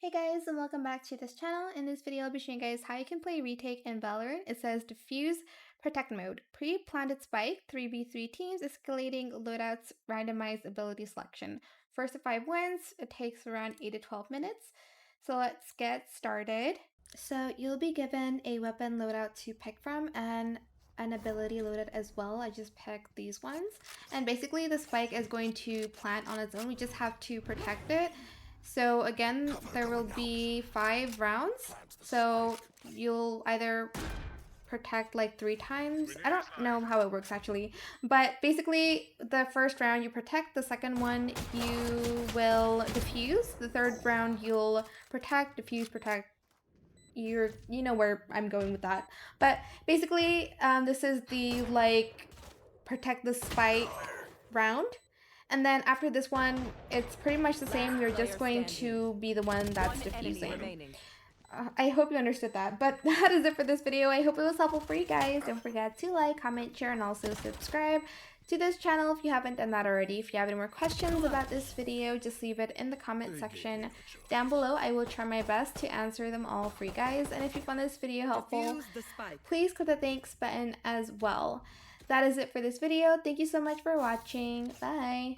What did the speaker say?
Hey guys, and welcome back to this channel. In this video, I'll be showing you guys how you can play Retake in Valorant. It says defuse protect mode. Pre-planted spike, 3v3 teams, escalating loadouts, randomized ability selection. First to 5 wins. It takes around 8 to 12 minutes. So let's get started. So you'll be given a weapon loadout to pick from and an ability loaded as well. I just picked these ones. And basically the spike is going to plant on its own. We just have to protect it. So again, there will be 5 rounds. So you'll either protect like 3 times. I don't know how it works actually. But basically the first round you protect, the second one you will defuse, the third round you'll protect, defuse, protect. You know where I'm going with that. But basically this is the like protect the spike round. And then after this one, it's pretty much the same. You're just going to be the one that's defusing. I hope you understood that. But that is it for this video. I hope it was helpful for you guys. Don't forget to like, comment, share, and also subscribe to this channel if you haven't done that already. If you have any more questions about this video, just leave it in the comment section down below. I will try my best to answer them all for you guys. And if you found this video helpful, please click the thanks button as well. That is it for this video. Thank you so much for watching. Bye!